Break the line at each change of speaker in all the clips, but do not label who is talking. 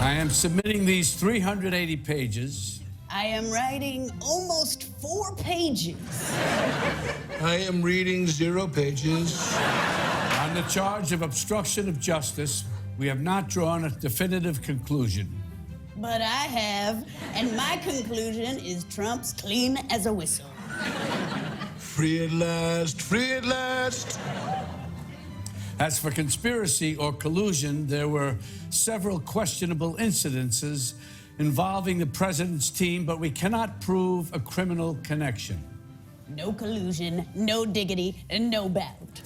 I am submitting these 380 pages.
I am writing almost 4 pages.
I am reading 0 pages.
On the charge of obstruction of justice, we have not drawn a definitive conclusion.
But I have, and my conclusion is Trump's clean as a whistle.
Free at last, free at last.
As for conspiracy or collusion, there were several questionable incidences involving the president's team, but we cannot prove a criminal connection.
No collusion, no diggity, and no doubt.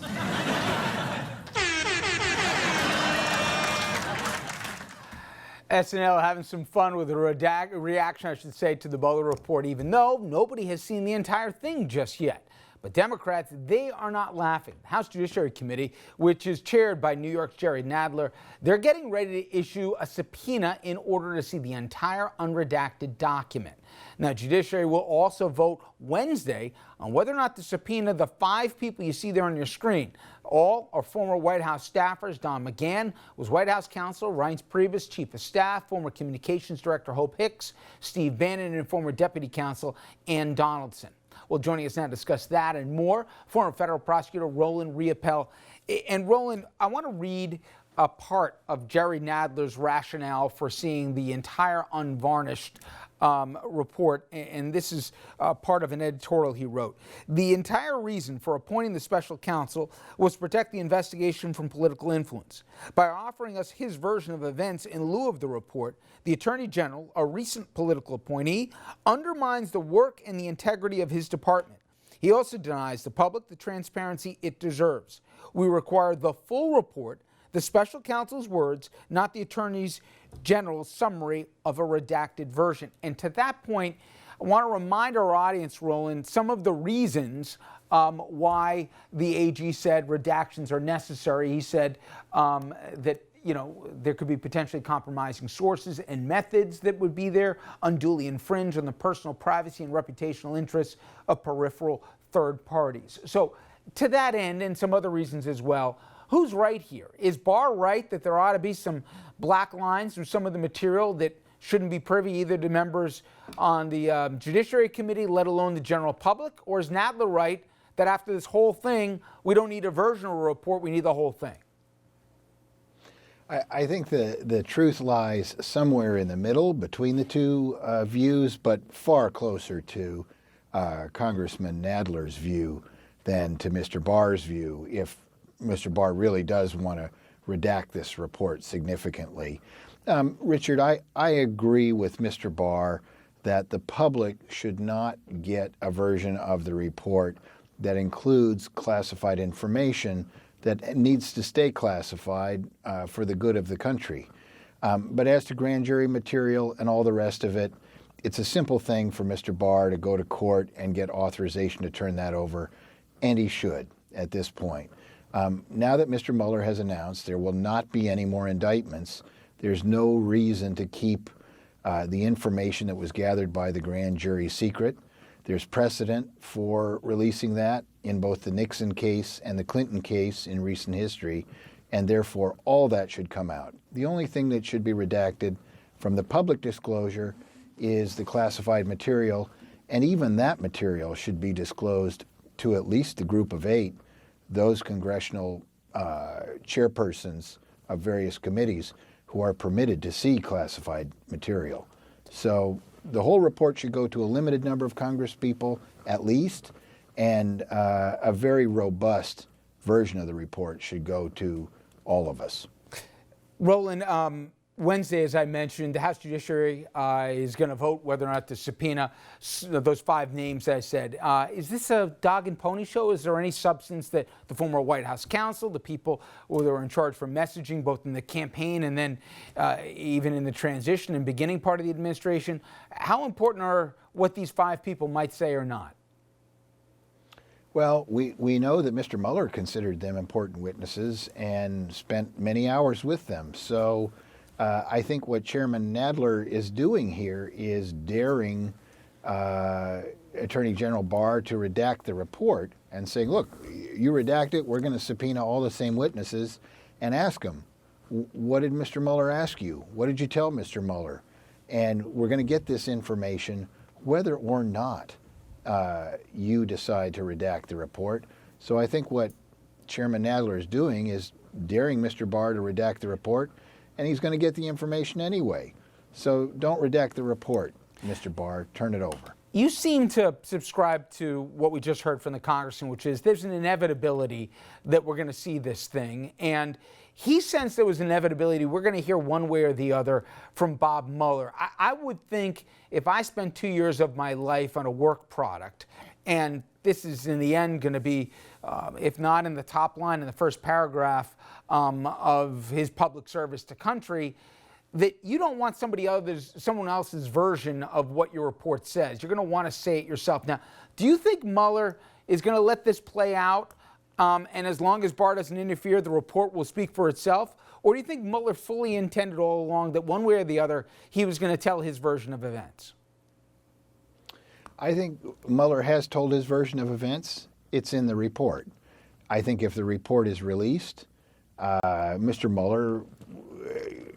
SNL having some fun with a reaction, I should say, to the Mueller report, even though nobody has seen the entire thing just yet. But Democrats, they are not laughing. The House Judiciary Committee, which is chaired by New York's Jerry Nadler, they're getting ready to issue a subpoena in order to see the entire unredacted document. Now, Judiciary will also vote Wednesday on whether or not to subpoena the 5 people you see there on your screen. All are former White House staffers. Don McGahn was White House counsel, Reince Priebus, chief of staff, former communications director Hope Hicks, Steve Bannon, and former deputy counsel Ann Donaldson. Well, joining us now to discuss that and more, former federal prosecutor Roland Riopel. And Roland, I want to read a part of Jerry Nadler's rationale for seeing the entire unvarnished report, and this is part of an editorial he wrote. The entire reason for appointing the special counsel was to protect the investigation from political influence. By offering us his version of events in lieu of the report, the Attorney General, a recent political appointee, undermines the work and the integrity of his department. He also denies the public the transparency it deserves. We require the full report, the special counsel's words, not the Attorney General's summary of a redacted version. And to that point, I want to remind our audience, Roland, some of the reasons why the AG said redactions are necessary. He said that there could be potentially compromising sources and methods that would be there, unduly infringe on the personal privacy and reputational interests of peripheral third parties. So to that end, and some other reasons as well, who's right here? Is Barr right that there ought to be some black lines through some of the material that shouldn't be privy either to members on the Judiciary Committee, let alone the general public? Or is Nadler right that after this whole thing, we don't need a version of a report, we need the whole thing?
I think the truth lies somewhere in the middle between the two views, but far closer to Congressman Nadler's view than to Mr. Barr's view, if Mr. Barr really does want to redact this report significantly. Richard, I agree with Mr. Barr that the public should not get a version of the report that includes classified information that needs to stay classified for the good of the country. But as to grand jury material and all the rest of it, it's a simple thing for Mr. Barr to go to court and get authorization to turn that over, and he should at this point. Now that Mr. Mueller has announced there will not be any more indictments, there's no reason to keep the information that was gathered by the grand jury secret. There's precedent for releasing that in both the Nixon case and the Clinton case in recent history, and therefore all that should come out. The only thing that should be redacted from the public disclosure is the classified material, and even that material should be disclosed to at least the group of 8, those congressional chairpersons of various committees who are permitted to see classified material. So the whole report should go to a limited number of congresspeople at least, and a very robust version of the report should go to all of us.
Roland, Wednesday, as I mentioned, the House Judiciary is going to vote whether or not to subpoena those 5 names that I said. Is this a dog and pony show? Is there any substance that the former White House counsel, the people who were in charge for messaging, both in the campaign and then even in the transition and beginning part of the administration, how important are what these 5 people might say or not?
Well, we know that Mr. Mueller considered them important witnesses and spent many hours with them. So I think what Chairman Nadler is doing here is daring Attorney General Barr to redact the report and saying, look, you redact it, we're going to subpoena all the same witnesses and ask them What did Mr. Mueller ask you? What did you tell Mr. Mueller? And we're going to get this information whether or not you decide to redact the report. So I think what Chairman Nadler is doing is daring Mr. Barr to redact the report, and he's going to get the information anyway. So don't redact the report, Mr. Barr. Turn it over.
You seem to subscribe to what we just heard from the congressman, which is there's an inevitability that we're going to see this thing. And he sensed there was inevitability. We're going to hear one way or the other from Bob Mueller. I would think if I spent 2 years of my life on a work product, and this is in the end going to be, if not in the top line in the first paragraph of his public service to country, that you don't want someone else's version of what your report says. You're going to want to say it yourself. Now, do you think Mueller is going to let this play out, and as long as Barr doesn't interfere, the report will speak for itself? Or do you think Mueller fully intended all along that one way or the other, he was going to tell his version of events?
I think Mueller has told his version of events. It's in the report. I think if the report is released, Mr. Mueller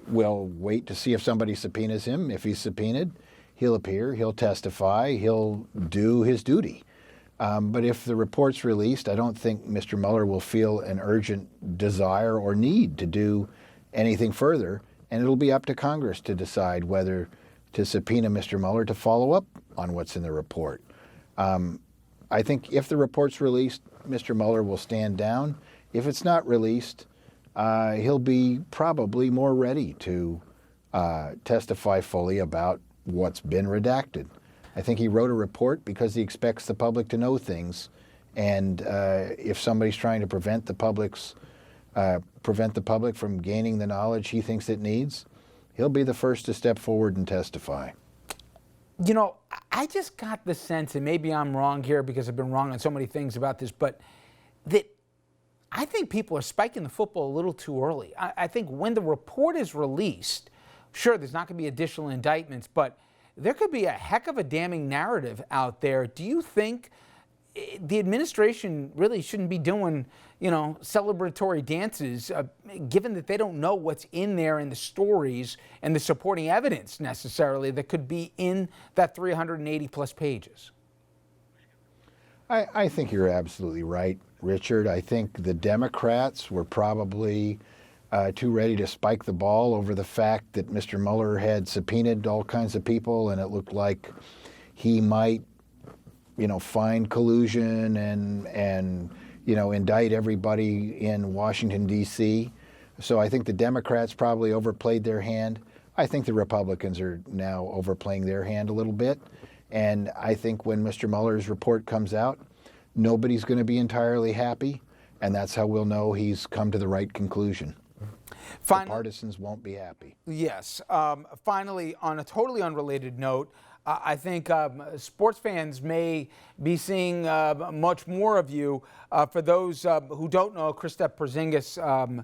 will wait to see if somebody subpoenas him. If he's subpoenaed, he'll appear, he'll testify, he'll do his duty. But if the report's released, I don't think Mr. Mueller will feel an urgent desire or need to do anything further, and it'll be up to Congress to decide whether to subpoena Mr. Mueller to follow up on what's in the report. I think if the report's released, Mr. Mueller will stand down. If it's not released, he'll be probably more ready to testify fully about what's been redacted. I think he wrote a report because he expects the public to know things, and if somebody's trying to prevent the public from gaining the knowledge he thinks it needs, he'll be the first to step forward and testify.
You know, I just got the sense, and maybe I'm wrong here because I've been wrong on so many things about this, but that I think people are spiking the football a little too early. I think when the report is released, sure, there's not going to be additional indictments, but there could be a heck of a damning narrative out there. Do you think the administration really shouldn't be doing, celebratory dances, given that they don't know what's in there in the stories and the supporting evidence necessarily that could be in that 380 plus pages?
I think you're absolutely right, Richard. I think the Democrats were probably too ready to spike the ball over the fact that Mr. Mueller had subpoenaed all kinds of people, and it looked like he might, find collusion and indict everybody in Washington, D.C. So I think the Democrats probably overplayed their hand. I think the Republicans are now overplaying their hand a little bit. And I think when Mr. Mueller's report comes out, nobody's going to be entirely happy, and that's how we'll know he's come to the right conclusion. The partisans won't be happy.
Yes. Finally, on a totally unrelated note, I think sports fans may be seeing much more of you. For those who don't know, Kristaps Porzingis,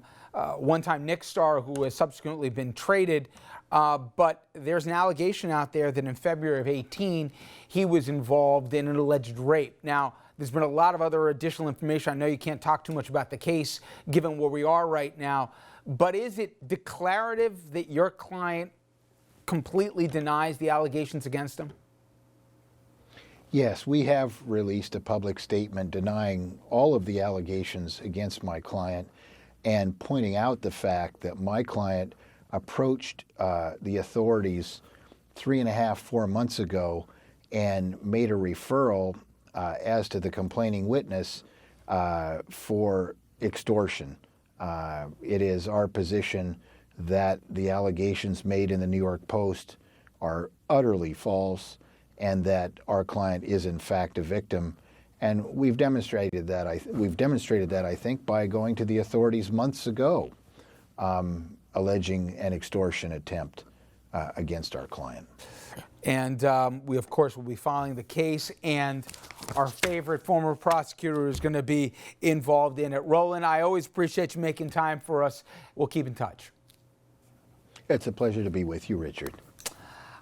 one-time Knicks star who has subsequently been traded, but there's an allegation out there that in February of 2018, he was involved in an alleged rape. Now, there's been a lot of other additional information. I know you can't talk too much about the case, given where we are right now, but is it declarative that your client completely denies the allegations against him?
Yes, we have released a public statement denying all of the allegations against my client and pointing out the fact that my client approached the authorities 4 months ago and made a referral as to the complaining witness for extortion. It is our position that the allegations made in the New York Post are utterly false and that our client is in fact a victim. And we've demonstrated that, I think, by going to the authorities months ago, alleging an extortion attempt against our client.
And we, of course, will be following the case, and our favorite former prosecutor is going to be involved in it. Roland, I always appreciate you making time for us. We'll keep in touch.
It's a pleasure to be with you, Richard.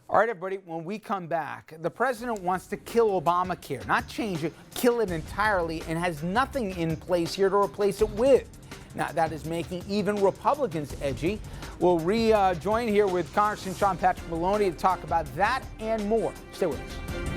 All right, everybody, when we come back, the president wants to kill Obamacare, not change it, kill it entirely, and has nothing in place here to replace it with. Now, that is making even Republicans edgy. We'll rejoin here with Congressman Sean Patrick Maloney to talk about that and more. Stay with us.